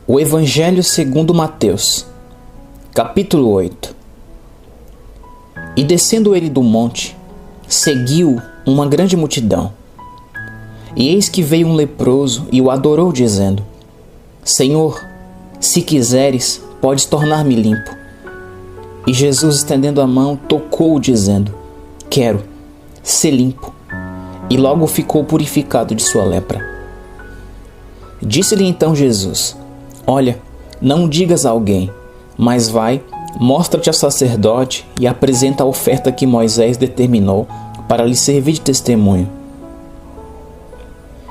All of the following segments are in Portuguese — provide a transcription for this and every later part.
O Evangelho segundo Mateus, capítulo 8. E descendo ele do monte, seguiu uma grande multidão. E eis que veio um leproso e o adorou, dizendo: Senhor, se quiseres, podes tornar-me limpo. E Jesus, estendendo a mão, tocou-o, dizendo: Quero, sê limpo. E logo ficou purificado de sua lepra. Disse-lhe então Jesus: Olha, não digas a alguém, mas vai, mostra-te ao sacerdote e apresenta a oferta que Moisés determinou para lhe servir de testemunho.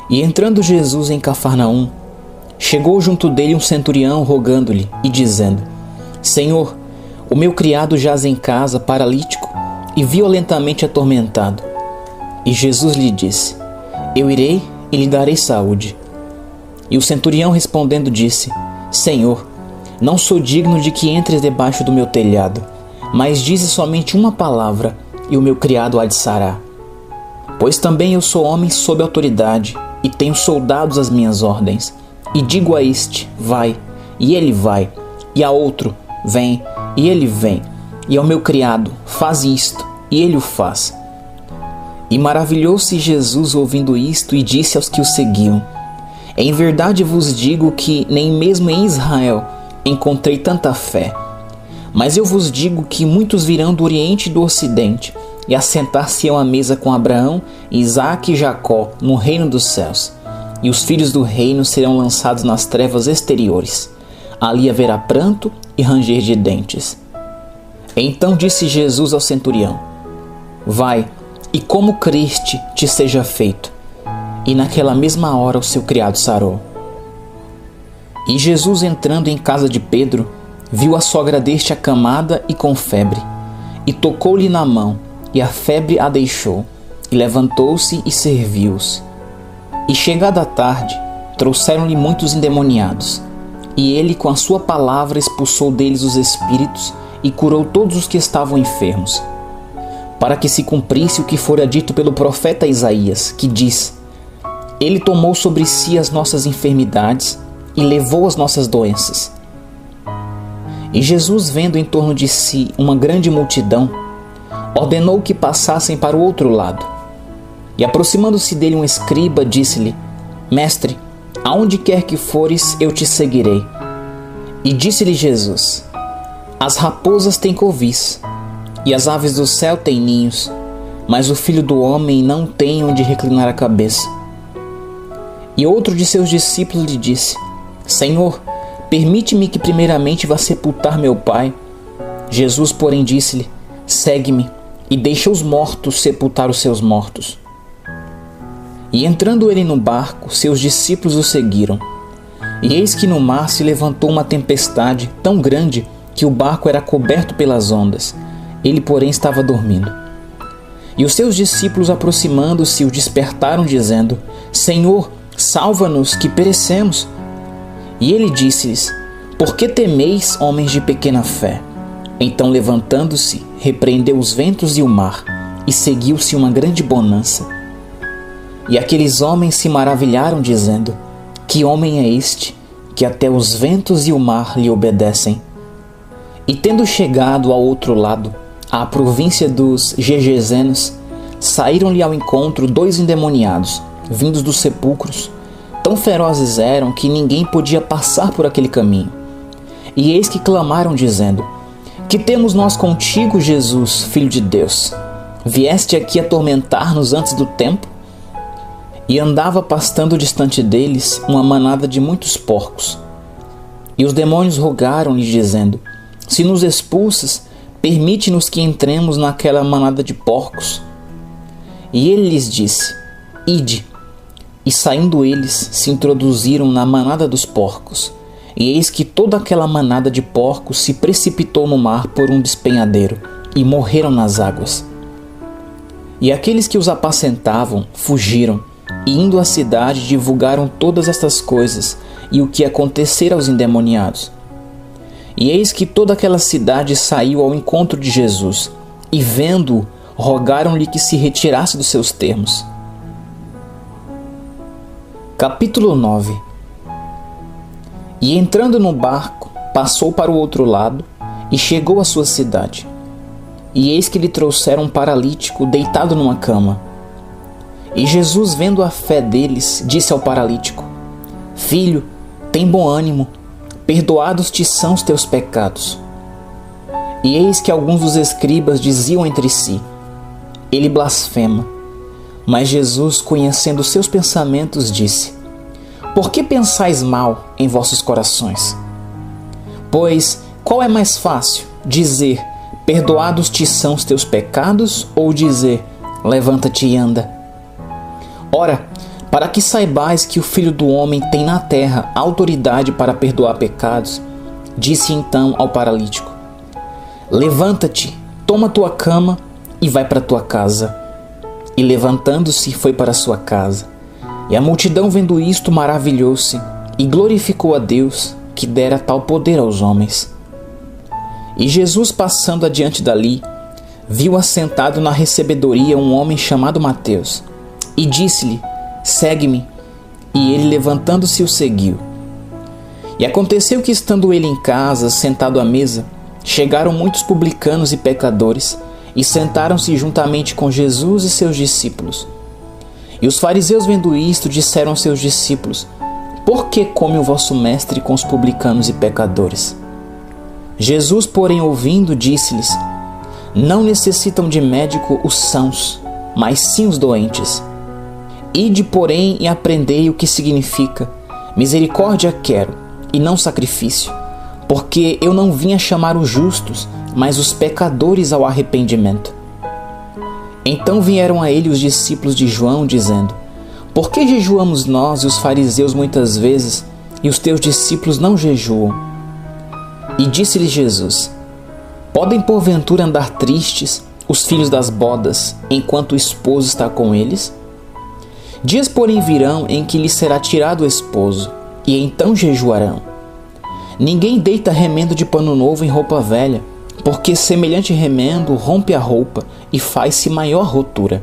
E entrando Jesus em Cafarnaum, chegou junto dele um centurião rogando-lhe e dizendo: Senhor, o meu criado jaz em casa, paralítico e violentamente atormentado. E Jesus lhe disse: Eu irei e lhe darei saúde. E o centurião respondendo disse: Senhor, não sou digno de que entres debaixo do meu telhado, mas dize somente uma palavra e o meu criado há de sarar. Pois também eu sou homem sob autoridade e tenho soldados às minhas ordens. E digo a este: vai, e ele vai, e a outro: vem, e ele vem, e ao meu criado: faz isto, e ele o faz. E maravilhou-se Jesus ouvindo isto e disse aos que o seguiam: Em verdade vos digo que nem mesmo em Israel encontrei tanta fé. Mas eu vos digo que muitos virão do Oriente e do Ocidente e assentar-se-ão à mesa com Abraão, Isaque e Jacó no reino dos céus. E os filhos do reino serão lançados nas trevas exteriores. Ali haverá pranto e ranger de dentes. Então disse Jesus ao centurião: Vai, e como creste te seja feito. E naquela mesma hora o seu criado sarou. E Jesus, entrando em casa de Pedro, viu a sogra deste acamada e com febre, e tocou-lhe na mão, e a febre a deixou, e levantou-se e serviu-os. E chegada a tarde, trouxeram-lhe muitos endemoniados, e ele com a sua palavra expulsou deles os espíritos, e curou todos os que estavam enfermos, para que se cumprisse o que fora dito pelo profeta Isaías, que diz: Ele tomou sobre si as nossas enfermidades e levou as nossas doenças. E Jesus, vendo em torno de si uma grande multidão, ordenou que passassem para o outro lado. E aproximando-se dele um escriba, disse-lhe: Mestre, aonde quer que fores, eu te seguirei. E disse-lhe Jesus: As raposas têm covis, e as aves do céu têm ninhos, mas o Filho do Homem não tem onde reclinar a cabeça. E outro de seus discípulos lhe disse: Senhor, permite-me que primeiramente vá sepultar meu pai. Jesus, porém, disse-lhe: Segue-me, e deixa os mortos sepultar os seus mortos. E entrando ele no barco, seus discípulos o seguiram. E eis que no mar se levantou uma tempestade tão grande que o barco era coberto pelas ondas. Ele, porém, estava dormindo. E os seus discípulos, aproximando-se, o despertaram, dizendo: Senhor, salva-nos, que perecemos. E ele disse-lhes: Por que temeis, homens de pequena fé? Então, levantando-se, repreendeu os ventos e o mar, e seguiu-se uma grande bonança. E aqueles homens se maravilharam, dizendo: Que homem é este, que até os ventos e o mar lhe obedecem? E tendo chegado ao outro lado, à província dos Gergesenos, saíram-lhe ao encontro 2 endemoniados, vindos dos sepulcros. Tão ferozes eram que ninguém podia passar por aquele caminho. E eis que clamaram, dizendo: Que temos nós contigo, Jesus, Filho de Deus? Vieste aqui atormentar-nos antes do tempo? E andava pastando distante deles uma manada de muitos porcos. E os demônios rogaram-lhe, dizendo: Se nos expulsas, permite-nos que entremos naquela manada de porcos. E ele lhes disse: Ide. E saindo eles, se introduziram na manada dos porcos. E eis que toda aquela manada de porcos se precipitou no mar por um despenhadeiro, e morreram nas águas. E aqueles que os apacentavam fugiram, e indo à cidade divulgaram todas estas coisas, e o que acontecera aos endemoniados. E eis que toda aquela cidade saiu ao encontro de Jesus, e vendo-o, rogaram-lhe que se retirasse dos seus termos. Capítulo 9. E entrando no barco, passou para o outro lado e chegou à sua cidade. E eis que lhe trouxeram um paralítico deitado numa cama. E Jesus, vendo a fé deles, disse ao paralítico: Filho, tem bom ânimo, perdoados te são os teus pecados. E eis que alguns dos escribas diziam entre si: Ele blasfema. Mas Jesus, conhecendo seus pensamentos, disse: Por que pensais mal em vossos corações? Pois qual é mais fácil, dizer: Perdoados te são os teus pecados, ou dizer: Levanta-te e anda? Ora, para que saibais que o Filho do Homem tem na terra autoridade para perdoar pecados, disse então ao paralítico: Levanta-te, toma tua cama e vai para tua casa. E levantando-se, foi para sua casa. E a multidão, vendo isto, maravilhou-se e glorificou a Deus, que dera tal poder aos homens. E Jesus, passando adiante dali, viu assentado na recebedoria um homem chamado Mateus, e disse-lhe: Segue-me. E ele, levantando-se, o seguiu. E aconteceu que, estando ele em casa, sentado à mesa, chegaram muitos publicanos e pecadores, e sentaram-se juntamente com Jesus e seus discípulos. E os fariseus, vendo isto, disseram aos seus discípulos: Por que come o vosso mestre com os publicanos e pecadores? Jesus, porém, ouvindo, disse-lhes: Não necessitam de médico os sãos, mas sim os doentes. Ide, porém, e aprendei o que significa: Misericórdia quero, e não sacrifício, porque eu não vim a chamar os justos, mas os pecadores ao arrependimento. Então vieram a ele os discípulos de João, dizendo: Por que jejuamos nós e os fariseus muitas vezes, e os teus discípulos não jejuam? E disse-lhe Jesus: Podem porventura andar tristes os filhos das bodas, enquanto o esposo está com eles? Dias, porém, virão em que lhes será tirado o esposo, e então jejuarão. Ninguém deita remendo de pano novo em roupa velha, porque semelhante remendo rompe a roupa e faz-se maior rotura.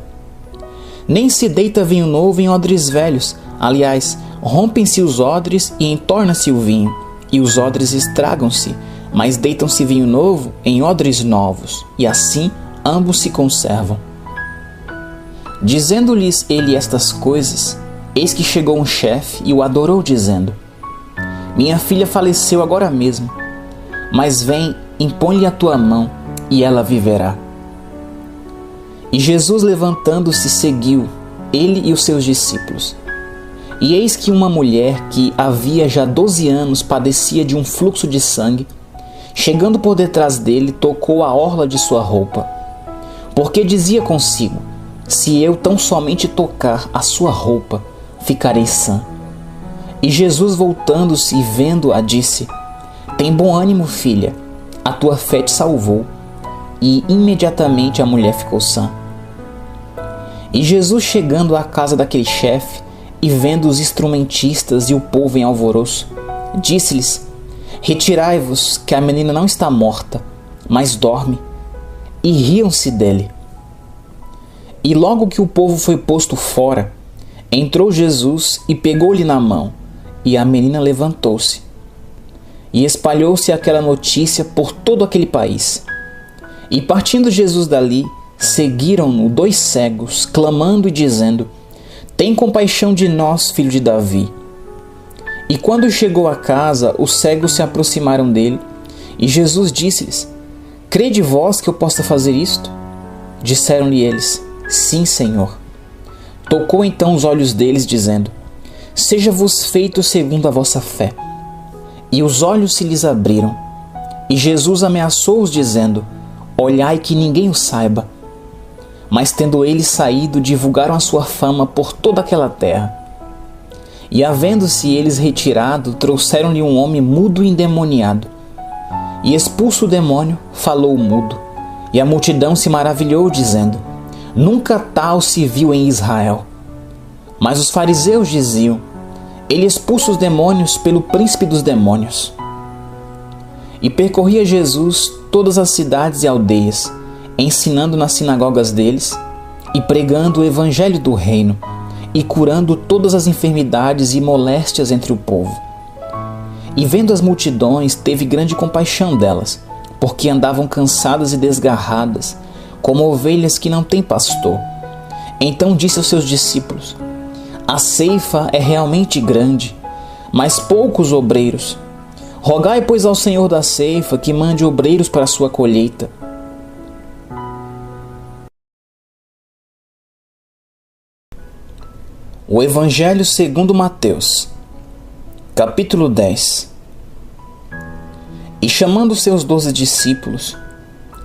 Nem se deita vinho novo em odres velhos, aliás, rompem-se os odres e entorna-se o vinho, e os odres estragam-se, mas deitam-se vinho novo em odres novos, e assim ambos se conservam. Dizendo-lhes ele estas coisas, eis que chegou um chefe e o adorou, dizendo: Minha filha faleceu agora mesmo, mas vem, impõe-lhe a tua mão, e ela viverá. E Jesus, levantando-se, seguiu, ele e os seus discípulos. E eis que uma mulher que havia já 12 anos padecia de um fluxo de sangue, chegando por detrás dele, tocou a orla de sua roupa, porque dizia consigo: Se eu tão somente tocar a sua roupa, ficarei sã. E Jesus, voltando-se e vendo-a, disse: Tem bom ânimo, filha, a tua fé te salvou. E imediatamente a mulher ficou sã. E Jesus, chegando à casa daquele chefe, e vendo os instrumentistas e o povo em alvoroço, disse-lhes: Retirai-vos, que a menina não está morta, mas dorme. E riam-se dele. E logo que o povo foi posto fora, entrou Jesus e pegou-lhe na mão, e a menina levantou-se. E espalhou-se aquela notícia por todo aquele país. E partindo Jesus dali, seguiram-no 2 cegos, clamando e dizendo: Tem compaixão de nós, filho de Davi. E quando chegou a casa, os cegos se aproximaram dele, e Jesus disse-lhes: Crede vós que eu possa fazer isto? Disseram-lhe eles: Sim, Senhor. Tocou então os olhos deles, dizendo: Seja-vos feito segundo a vossa fé. E os olhos se lhes abriram. E Jesus ameaçou-os, dizendo: Olhai que ninguém o saiba. Mas tendo eles saído, divulgaram a sua fama por toda aquela terra. E havendo-se eles retirado, trouxeram-lhe um homem mudo e endemoniado. E expulso o demônio, falou mudo. E a multidão se maravilhou, dizendo: Nunca tal se viu em Israel. Mas os fariseus diziam: Ele expulsa os demônios pelo príncipe dos demônios. E percorria Jesus todas as cidades e aldeias, ensinando nas sinagogas deles, e pregando o evangelho do reino, e curando todas as enfermidades e moléstias entre o povo. E vendo as multidões, teve grande compaixão delas, porque andavam cansadas e desgarradas, como ovelhas que não têm pastor. Então disse aos seus discípulos: a ceifa é realmente grande, mas poucos obreiros. Rogai, pois, ao Senhor da ceifa que mande obreiros para a sua colheita. O Evangelho segundo Mateus, capítulo 10. E chamando seus 12 discípulos,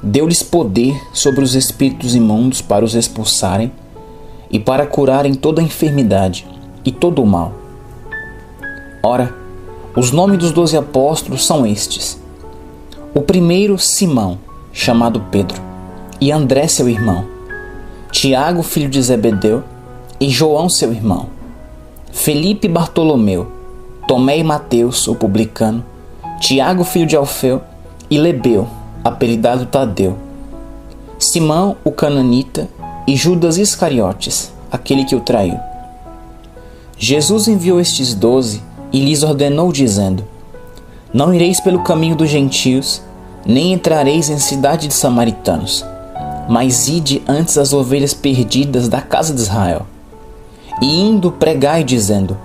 deu-lhes poder sobre os espíritos imundos para os expulsarem e para curarem toda a enfermidade e todo o mal. Ora, os nomes dos 12 apóstolos são estes: o primeiro, Simão, chamado Pedro, e André seu irmão, Tiago, filho de Zebedeu, e João seu irmão, Felipe e Bartolomeu, Tomé e Mateus, o publicano, Tiago, filho de Alfeu, e Lebeu, apelidado Tadeu, Simão, o cananita, e Judas Iscariotes, aquele que o traiu. Jesus enviou estes 12 e lhes ordenou, dizendo: não ireis pelo caminho dos gentios, nem entrareis em cidade de samaritanos, mas ide antes as ovelhas perdidas da casa de Israel. E indo, pregai, dizendo: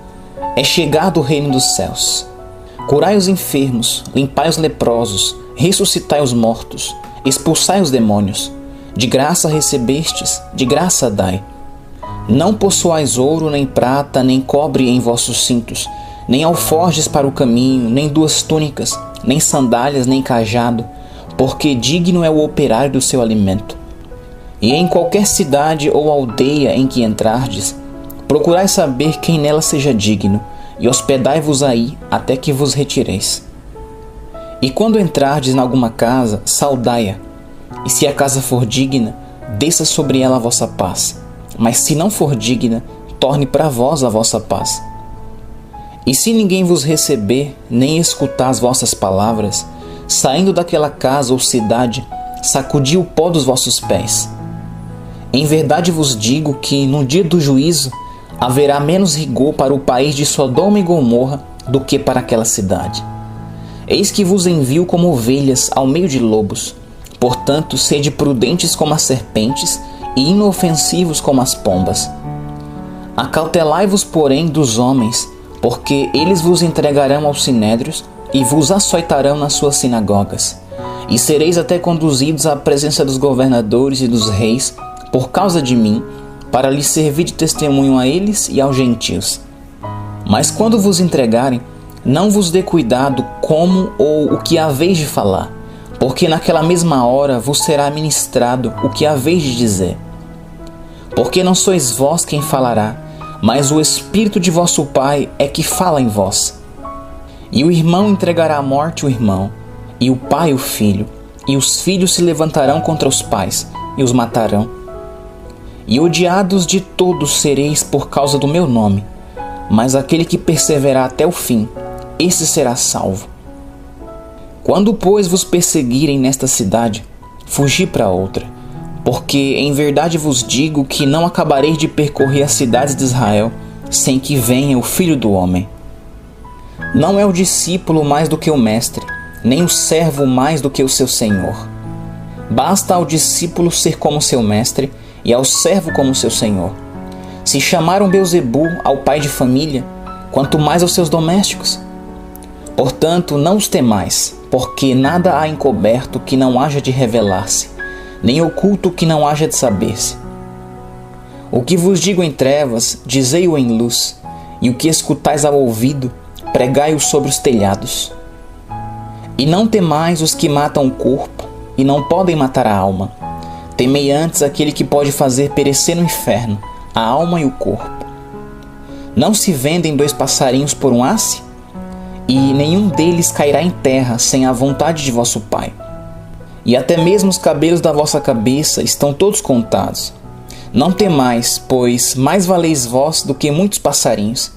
é chegado o reino dos céus. Curai os enfermos, limpai os leprosos, ressuscitai os mortos, expulsai os demônios. De graça recebestes, de graça dai. Não possuais ouro, nem prata, nem cobre em vossos cintos, nem alforjes para o caminho, nem 2 túnicas, nem sandálias, nem cajado, porque digno é o operário do seu alimento. E em qualquer cidade ou aldeia em que entrardes, procurai saber quem nela seja digno, e hospedai-vos aí até que vos retireis. E quando entrardes em alguma casa, saudai-a, e se a casa for digna, desça sobre ela a vossa paz, mas se não for digna, torne para vós a vossa paz. E se ninguém vos receber, nem escutar as vossas palavras, saindo daquela casa ou cidade, sacudi o pó dos vossos pés. Em verdade vos digo que, no dia do juízo, haverá menos rigor para o país de Sodoma e Gomorra do que para aquela cidade. Eis que vos envio como ovelhas ao meio de lobos. Portanto, sede prudentes como as serpentes e inofensivos como as pombas. Acautelai-vos, porém, dos homens, porque eles vos entregarão aos sinédrios e vos açoitarão nas suas sinagogas. E sereis até conduzidos à presença dos governadores e dos reis por causa de mim, para lhes servir de testemunho a eles e aos gentios. Mas quando vos entregarem, não vos dê cuidado como ou o que haveis de falar, porque naquela mesma hora vos será ministrado o que haveis de dizer. Porque não sois vós quem falará, mas o Espírito de vosso Pai é que fala em vós. E o irmão entregará à morte o irmão, e o pai o filho, e os filhos se levantarão contra os pais, e os matarão. E odiados de todos sereis por causa do meu nome, mas aquele que perseverar até o fim, esse será salvo. Quando, pois, vos perseguirem nesta cidade, fugi para outra, porque em verdade vos digo que não acabareis de percorrer as cidades de Israel, sem que venha o Filho do Homem. Não é o discípulo mais do que o mestre, nem o servo mais do que o seu senhor. Basta ao discípulo ser como seu mestre, e ao servo como seu senhor. Se chamaram Beelzebu ao pai de família, quanto mais aos seus domésticos. Portanto, não os temais, porque nada há encoberto que não haja de revelar-se, nem oculto que não haja de saber-se. O que vos digo em trevas, dizei-o em luz, e o que escutais ao ouvido, pregai-o sobre os telhados. E não temais os que matam o corpo, e não podem matar a alma. Temei antes aquele que pode fazer perecer no inferno a alma e o corpo. Não se vendem 2 passarinhos por um asse? E nenhum deles cairá em terra sem a vontade de vosso Pai. E até mesmo os cabelos da vossa cabeça estão todos contados. Não temais, pois mais valeis vós do que muitos passarinhos.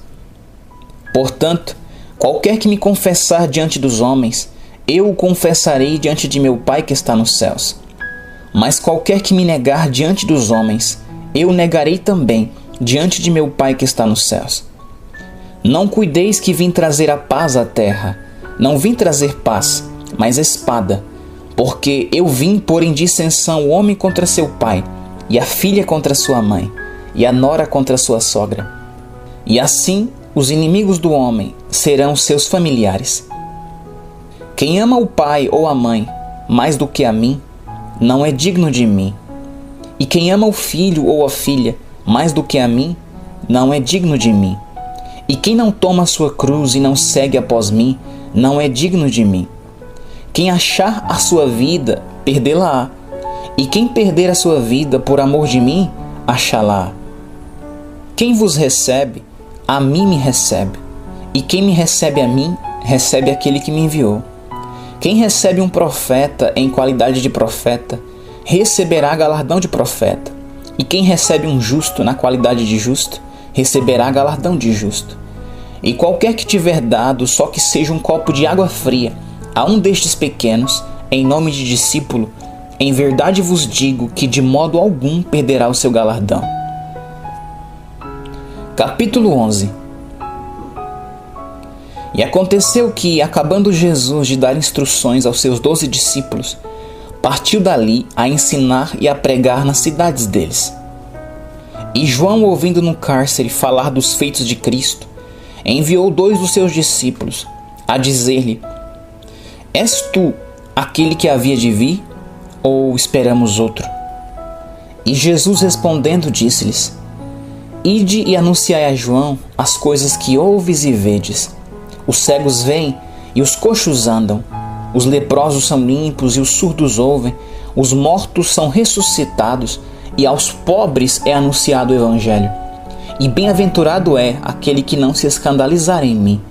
Portanto, qualquer que me confessar diante dos homens, eu o confessarei diante de meu Pai que está nos céus. Mas qualquer que me negar diante dos homens, eu negarei também diante de meu Pai que está nos céus. Não cuideis que vim trazer a paz à terra. Não vim trazer paz, mas espada, porque eu vim pôr em dissensão o homem contra seu pai, e a filha contra sua mãe, e a nora contra sua sogra. E assim os inimigos do homem serão seus familiares. Quem ama o pai ou a mãe mais do que a mim, não é digno de mim. E quem ama o filho ou a filha mais do que a mim, não é digno de mim. E quem não toma a sua cruz e não segue após mim, não é digno de mim. Quem achar a sua vida, perdê-la-á. E quem perder a sua vida por amor de mim, achá-la-á. Quem vos recebe, a mim me recebe. E quem me recebe a mim, recebe aquele que me enviou. Quem recebe um profeta em qualidade de profeta, receberá galardão de profeta. E quem recebe um justo na qualidade de justo, receberá galardão de justo. E qualquer que tiver dado só que seja um copo de água fria a um destes pequenos, em nome de discípulo, em verdade vos digo que de modo algum perderá o seu galardão. Capítulo 11. E aconteceu que, acabando Jesus de dar instruções aos seus 12 discípulos, partiu dali a ensinar e a pregar nas cidades deles. E João, ouvindo no cárcere falar dos feitos de Cristo, enviou 2 dos seus discípulos a dizer-lhe: És tu aquele que havia de vir, ou esperamos outro? E Jesus respondendo disse-lhes: Ide e anunciai a João as coisas que ouves e vedes. Os cegos veem e os coxos andam, os leprosos são limpos e os surdos ouvem, os mortos são ressuscitados e aos pobres é anunciado o Evangelho. E bem-aventurado é aquele que não se escandalizar em mim.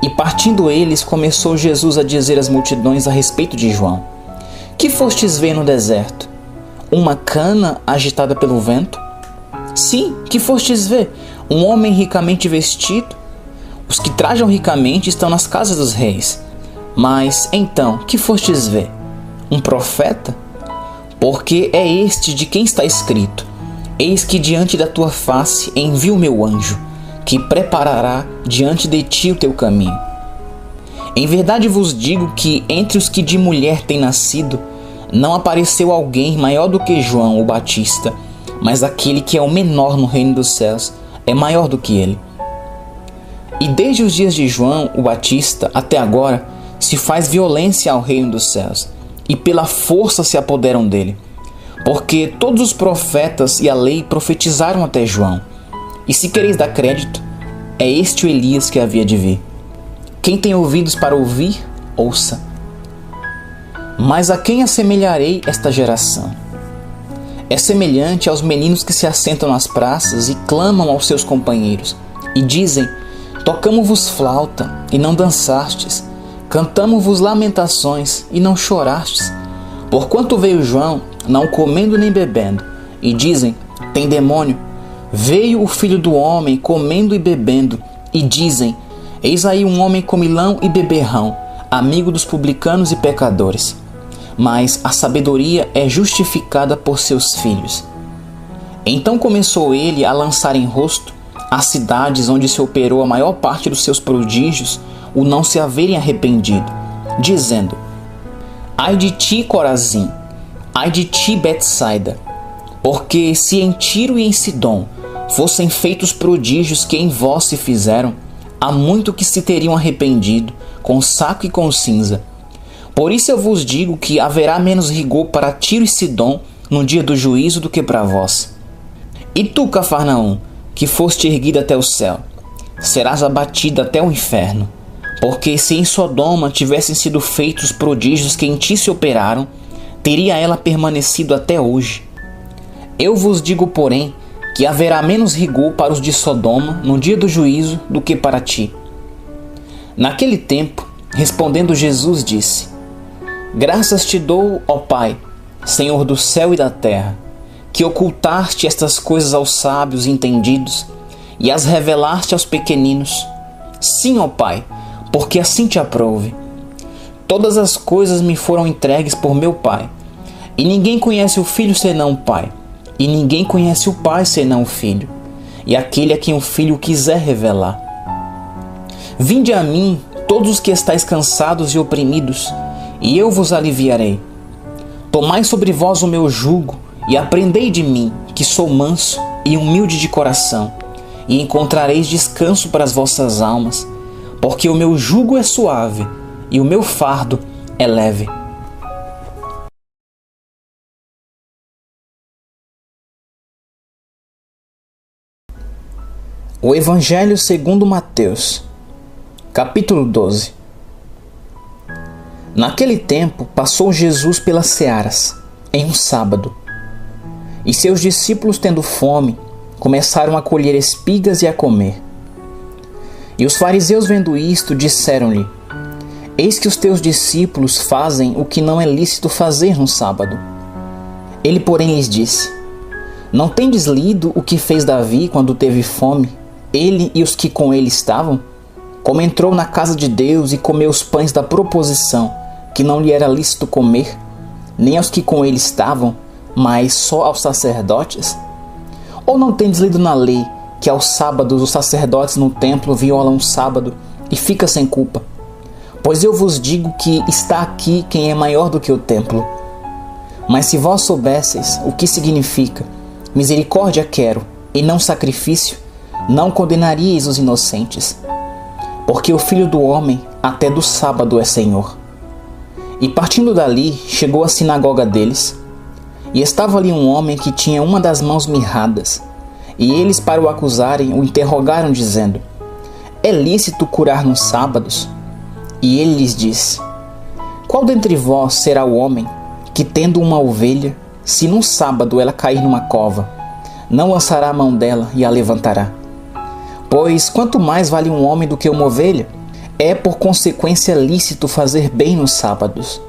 E partindo eles, começou Jesus a dizer às multidões a respeito de João: Que fostes ver no deserto? Uma cana agitada pelo vento? Sim, que fostes ver? Um homem ricamente vestido? Os que trajam ricamente estão nas casas dos reis. Mas, então, que fostes ver? Um profeta? Porque é este de quem está escrito: Eis que diante da tua face envio o meu anjo, que preparará diante de ti o teu caminho. Em verdade vos digo que entre os que de mulher têm nascido, não apareceu alguém maior do que João o Batista, mas aquele que é o menor no reino dos céus é maior do que ele. E desde os dias de João o Batista até agora se faz violência ao reino dos céus, e pela força se apoderam dele. Porque todos os profetas e a lei profetizaram até João. E se quereis dar crédito, é este o Elias que havia de vir. Quem tem ouvidos para ouvir, ouça. Mas a quem assemelharei esta geração? É semelhante aos meninos que se assentam nas praças e clamam aos seus companheiros, e dizem: Tocamo-vos flauta, e não dançastes, cantamo-vos lamentações, e não chorastes. Porquanto veio João, não comendo nem bebendo, e dizem: Tem demônio. Veio o Filho do Homem comendo e bebendo, e dizem: Eis aí um homem comilão e beberrão, amigo dos publicanos e pecadores. Mas a sabedoria é justificada por seus filhos. Então começou ele a lançar em rosto as cidades onde se operou a maior parte dos seus prodígios, o não se haverem arrependido, dizendo: Ai de ti, Corazim! Ai de ti, Betsaida! Porque se em Tiro e em Sidom fossem feitos prodígios que em vós se fizeram, há muito que se teriam arrependido, com saco e com cinza. Por isso eu vos digo que haverá menos rigor para Tiro e Sidom no dia do juízo do que para vós. E tu, Cafarnaum, que foste erguida até o céu, serás abatida até o inferno. Porque se em Sodoma tivessem sido feitos os prodígios que em ti se operaram, teria ela permanecido até hoje. Eu vos digo, porém, que haverá menos rigor para os de Sodoma no dia do juízo do que para ti. Naquele tempo, respondendo Jesus, disse: Graças te dou, ó Pai, Senhor do céu e da terra, que ocultaste estas coisas aos sábios e entendidos e as revelaste aos pequeninos. Sim, ó Pai, porque assim te aprouve. Todas as coisas me foram entregues por meu Pai, e ninguém conhece o Filho senão o Pai, e ninguém conhece o Pai senão o Filho, e aquele a quem o Filho quiser revelar. Vinde a mim, todos os que estáis cansados e oprimidos, e eu vos aliviarei. Tomai sobre vós o meu jugo, e aprendei de mim, que sou manso e humilde de coração, e encontrareis descanso para as vossas almas, porque o meu jugo é suave, e o meu fardo é leve. O Evangelho segundo Mateus, capítulo 12. Naquele tempo passou Jesus pelas searas, em um sábado. E seus discípulos, tendo fome, começaram a colher espigas e a comer. E os fariseus, vendo isto, disseram-lhe: Eis que os teus discípulos fazem o que não é lícito fazer no sábado. Ele, porém, lhes disse: Não tendes lido o que fez Davi quando teve fome, ele e os que com ele estavam? Como entrou na casa de Deus e comeu os pães da proposição, que não lhe era lícito comer, nem aos que com ele estavam, mas só aos sacerdotes? Ou não tendes lido na lei que aos sábados os sacerdotes no templo violam o sábado e fica sem culpa? Pois eu vos digo que está aqui quem é maior do que o templo. Mas se vós soubesseis o que significa misericórdia quero e não sacrifício, não condenaríeis os inocentes, porque o Filho do Homem até do sábado é Senhor. E partindo dali, chegou à sinagoga deles, e estava ali um homem que tinha uma das mãos mirradas, e eles, para o acusarem, o interrogaram, dizendo: É lícito curar nos sábados? E ele lhes disse: Qual dentre vós será o homem que, tendo uma ovelha, se num sábado ela cair numa cova, não lançará a mão dela e a levantará? Pois quanto mais vale um homem do que uma ovelha, é por consequência lícito fazer bem nos sábados.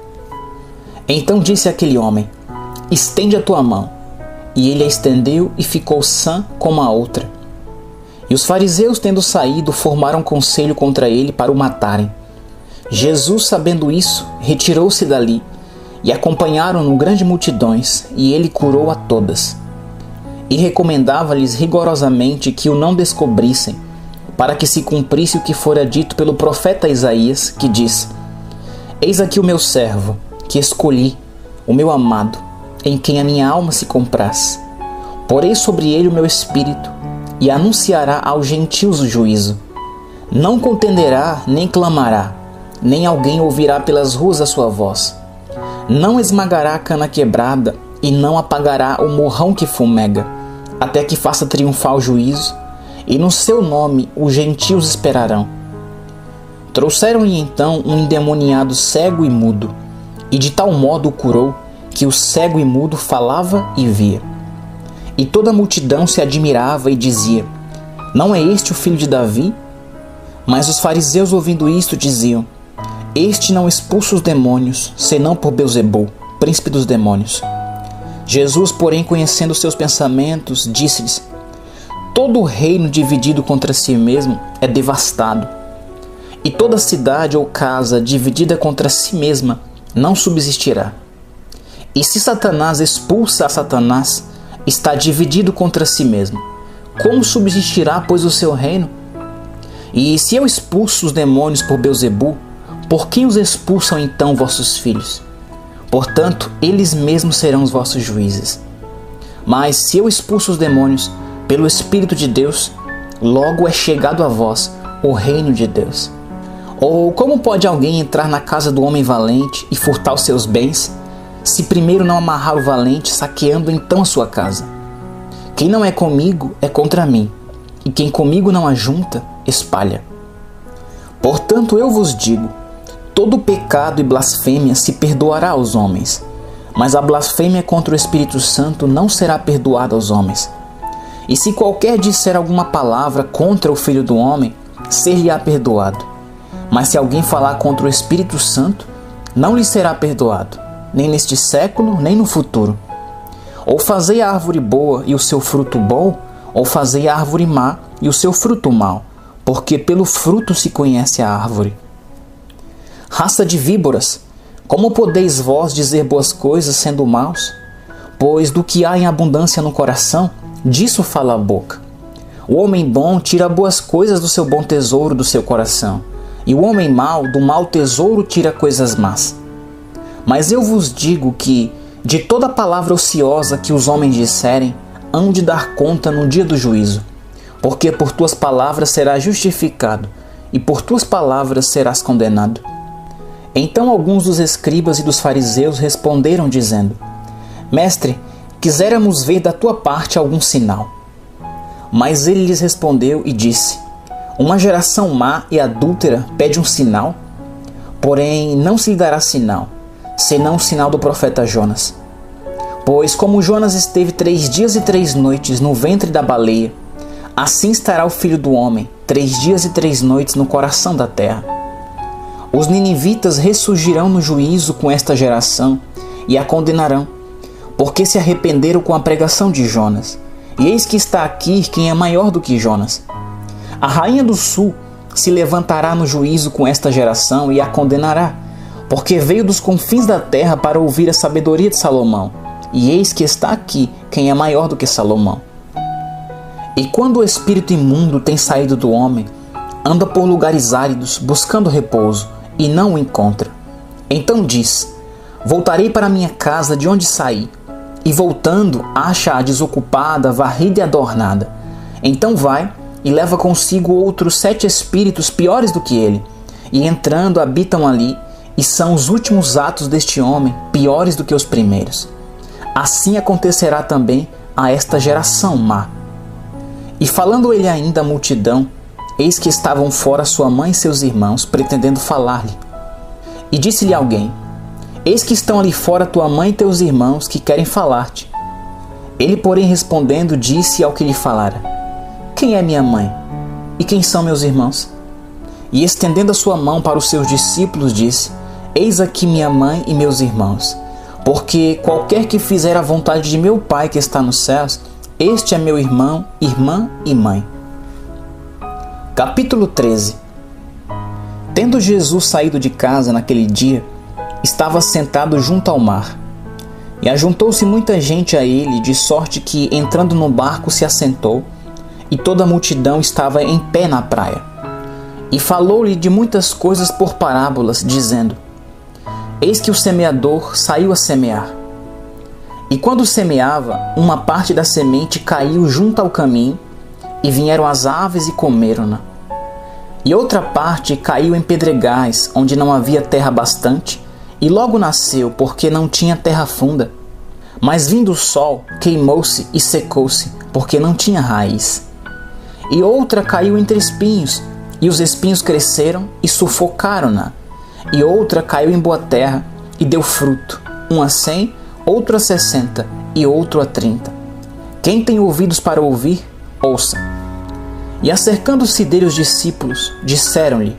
Então disse aquele homem: Estende a tua mão. E ele a estendeu e ficou sã como a outra. E os fariseus, tendo saído, formaram conselho contra ele para o matarem. Jesus, sabendo isso, retirou-se dali, e acompanharam-no grandes multidões, e ele curou a todas. E recomendava-lhes rigorosamente que o não descobrissem, para que se cumprisse o que fora dito pelo profeta Isaías, que diz: Eis aqui o meu servo, que escolhi, o meu amado, em quem a minha alma se compraz. Porei sobre ele o meu espírito, e anunciará aos gentios o juízo. Não contenderá, nem clamará, nem alguém ouvirá pelas ruas a sua voz. Não esmagará a cana quebrada, e não apagará o morrão que fumega, até que faça triunfar o juízo, e no seu nome os gentios esperarão. Trouxeram-lhe então um endemoniado cego e mudo, e de tal modo o curou, que o cego e mudo falava e via. E toda a multidão se admirava e dizia: Não é este o filho de Davi? Mas os fariseus, ouvindo isto, diziam: Este não expulsa os demônios, senão por Beelzebul, príncipe dos demônios. Jesus, porém, conhecendo seus pensamentos, disse-lhes: Todo reino dividido contra si mesmo é devastado, e toda cidade ou casa dividida contra si mesma não subsistirá. E se Satanás expulsa a Satanás, está dividido contra si mesmo. Como subsistirá, pois, o seu reino? E se eu expulso os demônios por Beelzebul, por quem os expulsam então vossos filhos? Portanto, eles mesmos serão os vossos juízes. Mas se eu expulso os demônios pelo Espírito de Deus, logo é chegado a vós o reino de Deus. Ou como pode alguém entrar na casa do homem valente e furtar os seus bens, se primeiro não amarrar o valente, saqueando então a sua casa? Quem não é comigo é contra mim, e quem comigo não ajunta, espalha. Portanto, eu vos digo: todo pecado e blasfêmia se perdoará aos homens, mas a blasfêmia contra o Espírito Santo não será perdoada aos homens. E se qualquer disser alguma palavra contra o Filho do Homem, ser-lhe-á perdoado. Mas se alguém falar contra o Espírito Santo, não lhe será perdoado, nem neste século, nem no futuro. Ou fazei a árvore boa e o seu fruto bom, ou fazei a árvore má e o seu fruto mau, porque pelo fruto se conhece a árvore. Raça de víboras, como podeis vós dizer boas coisas sendo maus? Pois do que há em abundância no coração, disso fala a boca. O homem bom tira boas coisas do seu bom tesouro do seu coração, e o homem mau do mau tesouro tira coisas más. Mas eu vos digo que, de toda palavra ociosa que os homens disserem, hão de dar conta no dia do juízo, porque por tuas palavras serás justificado, e por tuas palavras serás condenado. Então alguns dos escribas e dos fariseus responderam, dizendo: Mestre, quiséramos ver da tua parte algum sinal. Mas ele lhes respondeu e disse: Uma geração má e adúltera pede um sinal, porém não se lhe dará sinal, senão o sinal do profeta Jonas. Pois como Jonas esteve 3 dias e 3 noites no ventre da baleia, assim estará o Filho do Homem 3 dias e 3 noites no coração da terra. Os ninivitas ressurgirão no juízo com esta geração e a condenarão, porque se arrependeram com a pregação de Jonas. E eis que está aqui quem é maior do que Jonas. A rainha do sul se levantará no juízo com esta geração e a condenará, porque veio dos confins da terra para ouvir a sabedoria de Salomão. E eis que está aqui quem é maior do que Salomão. E quando o espírito imundo tem saído do homem, anda por lugares áridos, buscando repouso, e não o encontra. Então diz: Voltarei para minha casa de onde saí. E voltando, acha-a desocupada, varrida e adornada. Então vai e leva consigo outros 7 espíritos piores do que ele, e entrando habitam ali, e são os últimos atos deste homem piores do que os primeiros. Assim acontecerá também a esta geração má. E falando ele ainda à multidão, eis que estavam fora sua mãe e seus irmãos, pretendendo falar-lhe. E disse-lhe alguém: Eis que estão ali fora tua mãe e teus irmãos, que querem falar-te. Ele, porém, respondendo, disse ao que lhe falara: Quem é minha mãe? E quem são meus irmãos? E estendendo a sua mão para os seus discípulos, disse: Eis aqui minha mãe e meus irmãos. Porque qualquer que fizer a vontade de meu Pai que está nos céus, este é meu irmão, irmã e mãe. Capítulo 13. Tendo Jesus saído de casa naquele dia, estava sentado junto ao mar. E ajuntou-se muita gente a ele, de sorte que, entrando no barco, se assentou, e toda a multidão estava em pé na praia. E falou-lhe de muitas coisas por parábolas, dizendo: Eis que o semeador saiu a semear. E quando semeava, uma parte da semente caiu junto ao caminho, e vieram as aves e comeram-na. E outra parte caiu em pedregais, onde não havia terra bastante, e logo nasceu, porque não tinha terra funda. Mas vindo o sol, queimou-se e secou-se, porque não tinha raiz. E outra caiu entre espinhos, e os espinhos cresceram e sufocaram-na. E outra caiu em boa terra e deu fruto, um a 100, outro a 60 e outro a 30. Quem tem ouvidos para ouvir, ouça. E acercando-se dele os discípulos, disseram-lhe: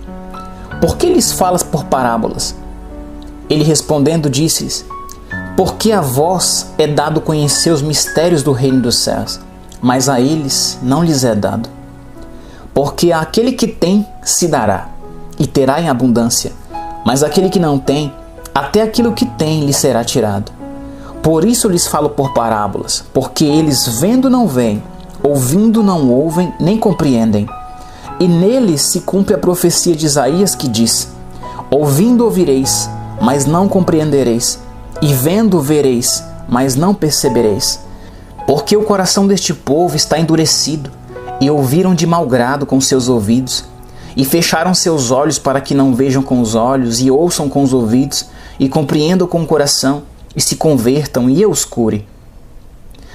Por que lhes falas por parábolas? Ele respondendo disse-lhes: Porque a vós é dado conhecer os mistérios do reino dos céus, mas a eles não lhes é dado. Porque àquele que tem se dará, e terá em abundância, mas aquele que não tem, até aquilo que tem lhe será tirado. Por isso lhes falo por parábolas, porque eles vendo não veem, ouvindo não ouvem, nem compreendem. E neles se cumpre a profecia de Isaías que diz: Ouvindo ouvireis, mas não compreendereis, e vendo vereis, mas não percebereis. Porque o coração deste povo está endurecido, e ouviram de mau grado com seus ouvidos, e fecharam seus olhos para que não vejam com os olhos, e ouçam com os ouvidos, e compreendam com o coração, e se convertam, e eu os cure.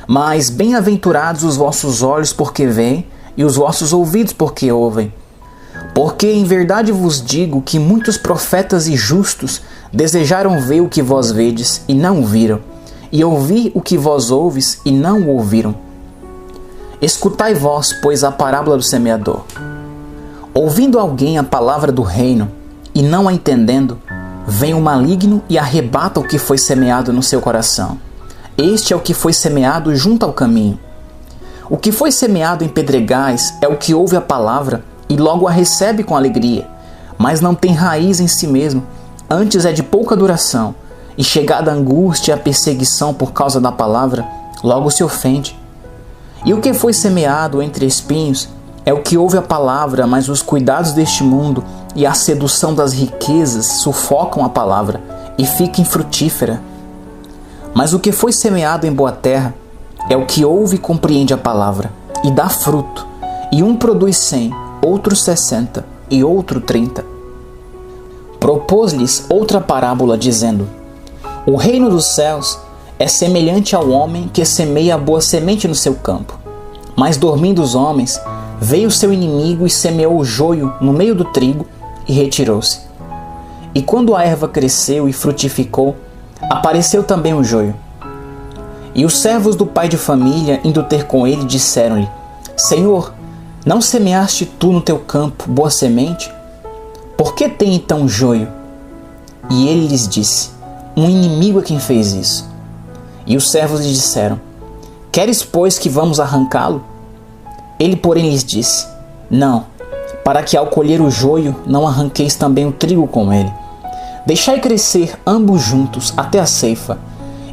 Mas bem-aventurados os vossos olhos porque veem, e os vossos ouvidos porque ouvem. Porque em verdade vos digo que muitos profetas e justos desejaram ver o que vós vedes, e não o viram, e ouvir o que vós ouves, e não o ouviram. Escutai vós, pois, a parábola do semeador. Ouvindo alguém a palavra do reino, e não a entendendo, vem o maligno e arrebata o que foi semeado no seu coração. Este é o que foi semeado junto ao caminho. O que foi semeado em pedregais é o que ouve a palavra e logo a recebe com alegria, mas não tem raiz em si mesmo, antes é de pouca duração, e chegada a angústia e a perseguição por causa da palavra, logo se ofende. E o que foi semeado entre espinhos é o que ouve a palavra, mas os cuidados deste mundo e a sedução das riquezas sufocam a palavra e fica infrutífera. Mas o que foi semeado em boa terra é o que ouve e compreende a palavra, e dá fruto, e um produz 100, outro 60 e outro 30. Propôs-lhes outra parábola, dizendo: O reino dos céus é semelhante ao homem que semeia a boa semente no seu campo. Mas dormindo os homens, veio seu inimigo e semeou o joio no meio do trigo e retirou-se. E quando a erva cresceu e frutificou, apareceu também o joio. E os servos do pai de família, indo ter com ele, disseram-lhe: Senhor, não semeaste tu no teu campo boa semente? Por que tem então joio? E ele lhes disse: Um inimigo é quem fez isso. E os servos lhe disseram: Queres, pois, que vamos arrancá-lo? Ele, porém, lhes disse: Não, para que ao colher o joio não arranqueis também o trigo com ele. Deixai crescer ambos juntos até a ceifa.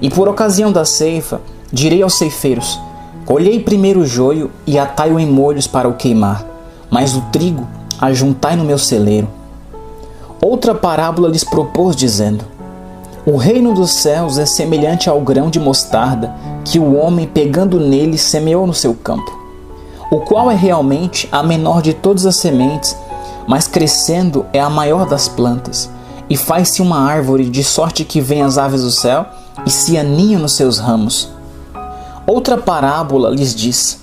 E por ocasião da ceifa, direi aos ceifeiros: Colhei primeiro o joio e atai-o em molhos para o queimar, mas o trigo ajuntai no meu celeiro. Outra parábola lhes propôs, dizendo: O reino dos céus é semelhante ao grão de mostarda que o homem, pegando nele, semeou no seu campo, o qual é realmente a menor de todas as sementes, mas crescendo é a maior das plantas, e faz-se uma árvore, de sorte que vêm as aves do céu e se aninham nos seus ramos. Outra parábola lhes diz: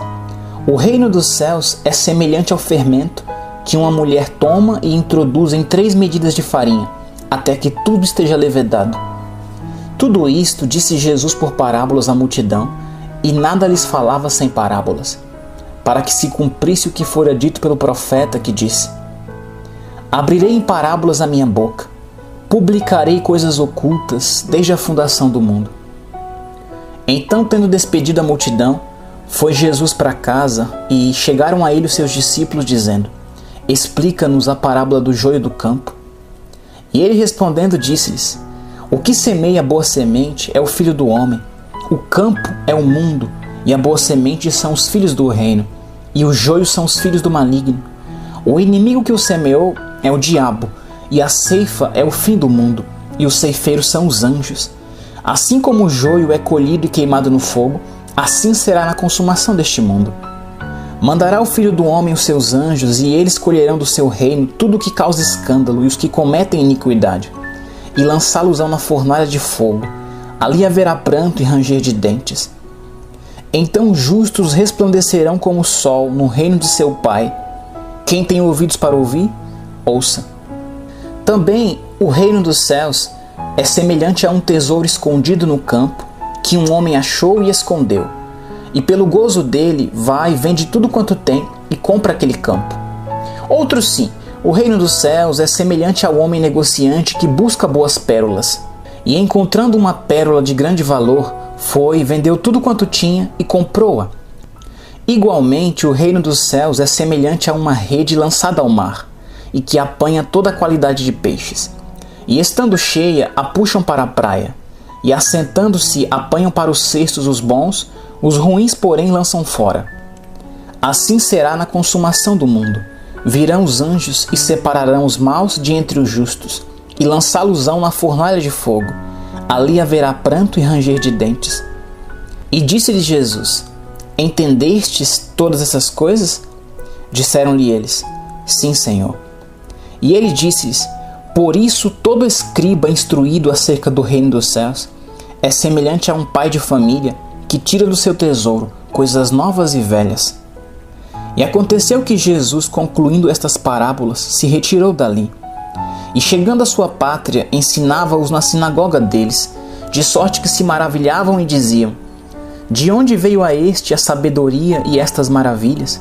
O reino dos céus é semelhante ao fermento que uma mulher toma e introduz em 3 medidas de farinha, até que tudo esteja levedado. Tudo isto disse Jesus por parábolas à multidão, e nada lhes falava sem parábolas, para que se cumprisse o que fora dito pelo profeta, que disse: Abrirei em parábolas a minha boca, publicarei coisas ocultas desde a fundação do mundo. Então, tendo despedido a multidão, foi Jesus para casa, e chegaram a ele os seus discípulos, dizendo: Explica-nos a parábola do joio do campo. E ele respondendo disse-lhes: O que semeia a boa semente é o Filho do homem. O campo é o mundo, e a boa semente são os filhos do reino, e o joio são os filhos do maligno. O inimigo que o semeou é o diabo, e a ceifa é o fim do mundo, e os ceifeiros são os anjos. Assim como o joio é colhido e queimado no fogo, assim será na consumação deste mundo. Mandará o Filho do homem os seus anjos, e eles colherão do seu reino tudo o que causa escândalo e os que cometem iniquidade, e lançá-los-ão na fornalha de fogo. Ali haverá pranto e ranger de dentes. Então os justos resplandecerão como o sol no reino de seu Pai. Quem tem ouvidos para ouvir, ouça. Também o reino dos céus é semelhante a um tesouro escondido no campo, que um homem achou e escondeu. E pelo gozo dele vai, vende tudo quanto tem e compra aquele campo. Outro sim, o reino dos céus é semelhante ao homem negociante que busca boas pérolas. E encontrando uma pérola de grande valor, foi, vendeu tudo quanto tinha e comprou-a. Igualmente, o reino dos céus é semelhante a uma rede lançada ao mar, e que apanha toda a qualidade de peixes. E estando cheia, a puxam para a praia, e assentando-se, apanham para os cestos os bons, os ruins, porém, lançam fora. Assim será na consumação do mundo. Virão os anjos e separarão os maus de entre os justos, e lançá-los-ão na fornalha de fogo. Ali haverá pranto e ranger de dentes. E disse-lhes Jesus: Entendestes todas essas coisas? Disseram-lhe eles: Sim, Senhor. E ele disse-lhes: Por isso todo escriba instruído acerca do reino dos céus é semelhante a um pai de família que tira do seu tesouro coisas novas e velhas. E aconteceu que Jesus, concluindo estas parábolas, se retirou dali. E chegando à sua pátria, ensinava-os na sinagoga deles, de sorte que se maravilhavam e diziam: De onde veio a este a sabedoria e estas maravilhas?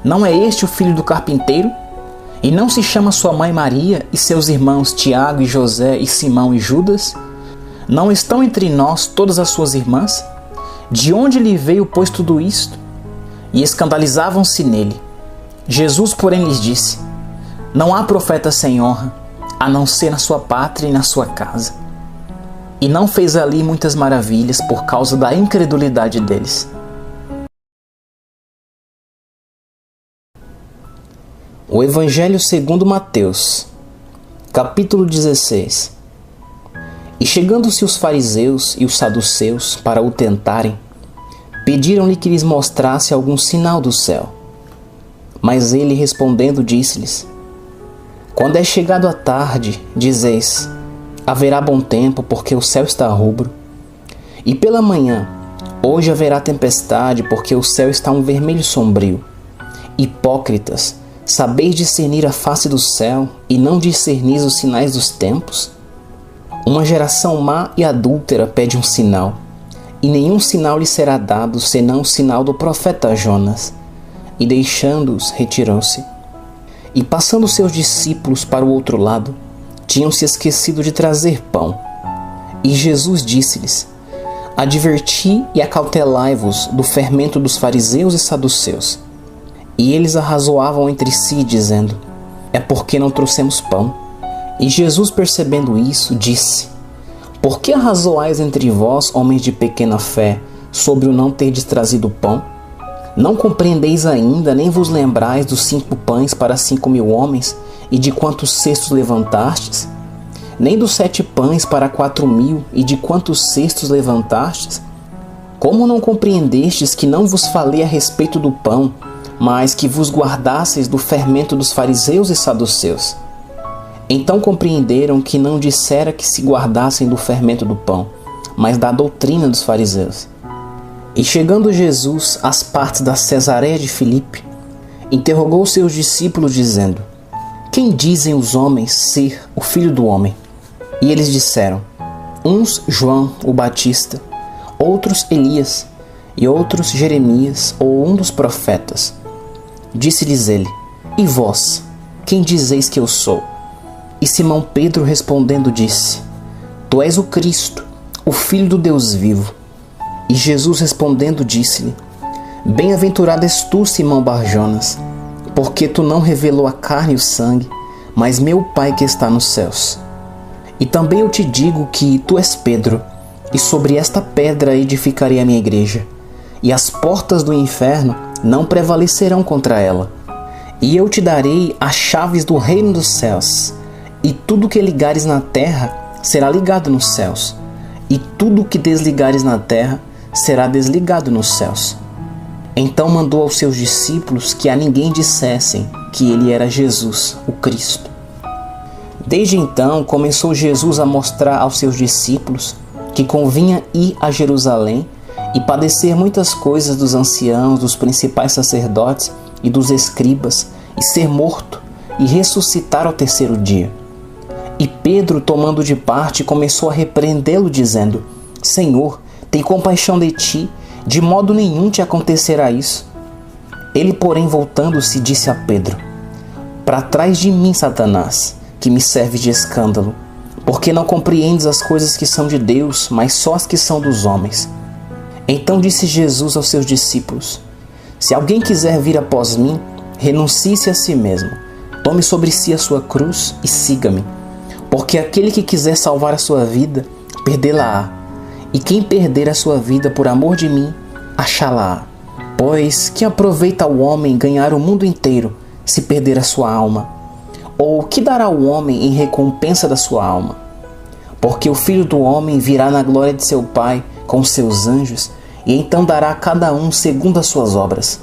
Não é este o filho do carpinteiro? E não se chama sua mãe Maria e seus irmãos Tiago e José e Simão e Judas? Não estão entre nós todas as suas irmãs? De onde lhe veio, pois, tudo isto? E escandalizavam-se nele. Jesus, porém, lhes disse: Não há profeta sem honra, a não ser na sua pátria e na sua casa. E não fez ali muitas maravilhas por causa da incredulidade deles. O Evangelho segundo Mateus, Capítulo 16. E chegando-se os fariseus e os saduceus para o tentarem, pediram-lhe que lhes mostrasse algum sinal do céu. Mas ele respondendo disse-lhes: Quando é chegado a tarde, dizeis: haverá bom tempo, porque o céu está rubro. E pela manhã: hoje haverá tempestade, porque o céu está um vermelho sombrio. Hipócritas, sabeis discernir a face do céu e não discernis os sinais dos tempos? Uma geração má e adúltera pede um sinal, e nenhum sinal lhe será dado, senão o sinal do profeta Jonas. E deixando-os, retirou-se. E passando seus discípulos para o outro lado, tinham se esquecido de trazer pão. E Jesus disse-lhes: Adverti e acautelai-vos do fermento dos fariseus e saduceus. E eles arrazoavam entre si, dizendo: É porque não trouxemos pão. E Jesus, percebendo isso, disse: Por que arrazoais entre vós, homens de pequena fé, sobre o não terdes trazido pão? Não compreendeis ainda, nem vos lembrais dos 5 pães para 5.000 homens, e de quantos cestos levantastes? Nem dos 7 pães para 4.000, e de quantos cestos levantastes? Como não compreendestes que não vos falei a respeito do pão, mas que vos guardasseis do fermento dos fariseus e saduceus? Então compreenderam que não dissera que se guardassem do fermento do pão, mas da doutrina dos fariseus. E chegando Jesus às partes da Cesareia de Filipe, interrogou seus discípulos, dizendo: Quem dizem os homens ser o Filho do Homem? E eles disseram: uns João o Batista, outros Elias, e outros Jeremias ou um dos profetas. Disse-lhes ele: E vós, quem dizeis que eu sou? E Simão Pedro respondendo disse: Tu és o Cristo, o Filho do Deus vivo. E Jesus respondendo disse-lhe: Bem-aventurado és tu, Simão Barjonas, porque tu não revelou a carne e o sangue, mas meu Pai que está nos céus. E também eu te digo que tu és Pedro, e sobre esta pedra edificarei a minha igreja, e as portas do inferno não prevalecerão contra ela. E eu te darei as chaves do reino dos céus, e tudo que ligares na terra será ligado nos céus, e tudo que desligares na terra será desligado nos céus. Então mandou aos seus discípulos que a ninguém dissessem que ele era Jesus, o Cristo. Desde então começou Jesus a mostrar aos seus discípulos que convinha ir a Jerusalém e padecer muitas coisas dos anciãos, dos principais sacerdotes e dos escribas, e ser morto e ressuscitar ao 3º dia. E Pedro, tomando de parte, começou a repreendê-lo, dizendo: Senhor, tem compaixão de ti, de modo nenhum te acontecerá isso. Ele, porém, voltando-se, disse a Pedro: Para trás de mim, Satanás, que me serve de escândalo, porque não compreendes as coisas que são de Deus, mas só as que são dos homens. Então disse Jesus aos seus discípulos: Se alguém quiser vir após mim, renuncie-se a si mesmo, tome sobre si a sua cruz e siga-me. Porque aquele que quiser salvar a sua vida, perdê-la-á. E quem perder a sua vida por amor de mim, achá-la-á. Pois que aproveita o homem ganhar o mundo inteiro, se perder a sua alma? Ou que dará o homem em recompensa da sua alma? Porque o Filho do Homem virá na glória de seu Pai com seus anjos, e então dará a cada um segundo as suas obras.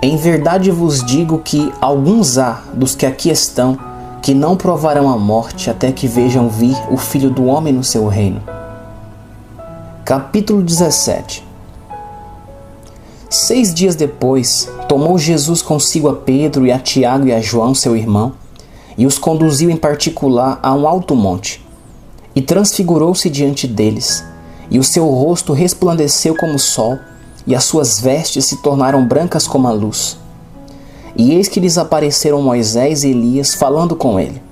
Em verdade vos digo que alguns há dos que aqui estão, que não provarão a morte até que vejam vir o Filho do Homem no seu reino. Capítulo 17. 6 dias depois, tomou Jesus consigo a Pedro e a Tiago e a João, seu irmão, e os conduziu em particular a um alto monte, e transfigurou-se diante deles, e o seu rosto resplandeceu como o sol, e as suas vestes se tornaram brancas como a luz. E eis que lhes apareceram Moisés e Elias falando com ele.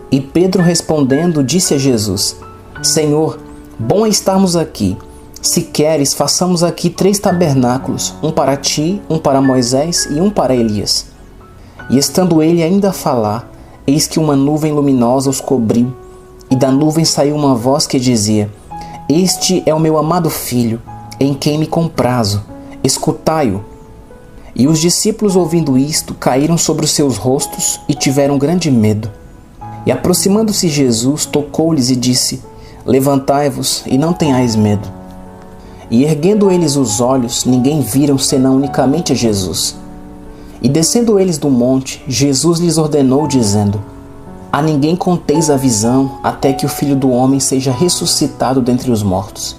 E Pedro respondendo disse a Jesus: Senhor, bom é estarmos aqui. Se queres, façamos aqui 3 tabernáculos, um para ti, um para Moisés e um para Elias. E estando ele ainda a falar, eis que uma nuvem luminosa os cobriu, e da nuvem saiu uma voz que dizia: Este é o meu amado filho, em quem me comprazo, escutai-o. E os discípulos, ouvindo isto, caíram sobre os seus rostos e tiveram grande medo. E aproximando-se Jesus, tocou-lhes e disse: Levantai-vos e não tenhais medo. E erguendo eles os olhos, ninguém viram senão unicamente a Jesus. E descendo eles do monte, Jesus lhes ordenou, dizendo: A ninguém conteis a visão, até que o Filho do Homem seja ressuscitado dentre os mortos.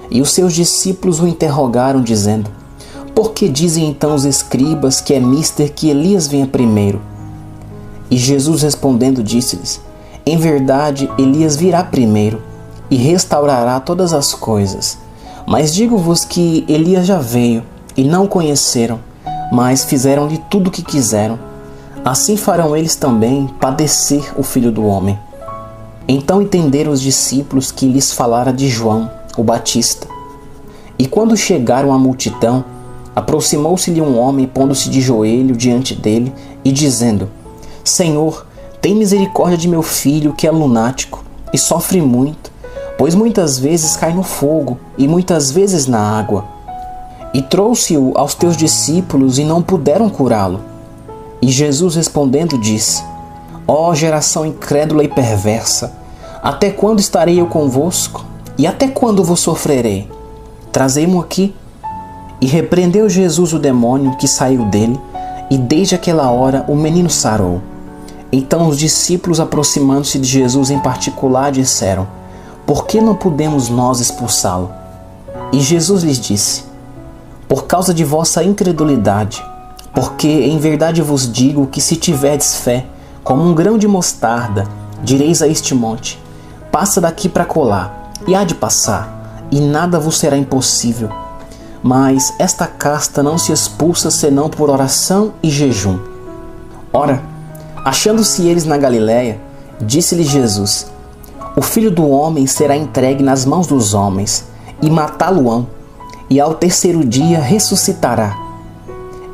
E os seus discípulos o interrogaram, dizendo: Por que dizem então os escribas que é mister que Elias venha primeiro? E Jesus respondendo disse-lhes: Em verdade, Elias virá primeiro e restaurará todas as coisas. Mas digo-vos que Elias já veio e não o conheceram, mas fizeram-lhe tudo o que quiseram. Assim farão eles também padecer o Filho do Homem. Então entenderam os discípulos que lhes falara de João, o Batista. E quando chegaram à multidão, aproximou-se-lhe um homem, pondo-se de joelho diante dele e dizendo: Senhor, tem misericórdia de meu filho, que é lunático e sofre muito, pois muitas vezes cai no fogo e muitas vezes na água. E trouxe-o aos teus discípulos e não puderam curá-lo. E Jesus respondendo disse: Ó geração incrédula e perversa, até quando estarei eu convosco? E até quando vos sofrerei? Trazei-mo aqui. E repreendeu Jesus o demônio que saiu dele, e desde aquela hora o menino sarou. Então os discípulos, aproximando-se de Jesus em particular, disseram: Por que não podemos nós expulsá-lo? E Jesus lhes disse: Por causa de vossa incredulidade, porque em verdade vos digo que se tiverdes fé, como um grão de mostarda, direis a este monte: Passa daqui para colar, e há de passar, e nada vos será impossível. Mas esta casta não se expulsa senão por oração e jejum. Ora, achando-se eles na Galiléia, disse-lhe Jesus: O Filho do Homem será entregue nas mãos dos homens, e matá-lo-ão, e ao terceiro dia ressuscitará.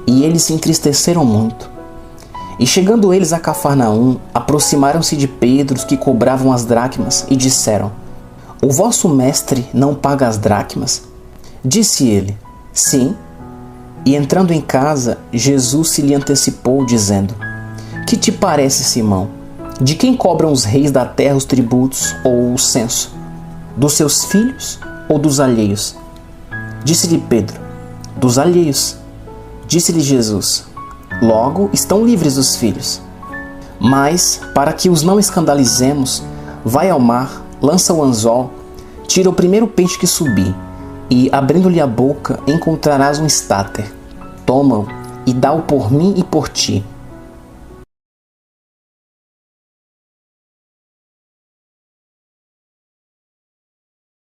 E eles se entristeceram muito. E chegando eles a Cafarnaum, aproximaram-se de Pedro os que cobravam as dracmas, e disseram: O vosso mestre não paga as dracmas? Disse ele: Sim. E entrando em casa, Jesus se lhe antecipou, dizendo: Que te parece, Simão? De quem cobram os reis da terra os tributos ou o censo? Dos seus filhos ou dos alheios? Disse-lhe Pedro: Dos alheios. Disse-lhe Jesus: Logo estão livres os filhos. Mas, para que os não escandalizemos, vai ao mar, lança o anzol, tira o primeiro peixe que subir, e, abrindo-lhe a boca, encontrarás um estáter. Toma-o e dá-o por mim e por ti.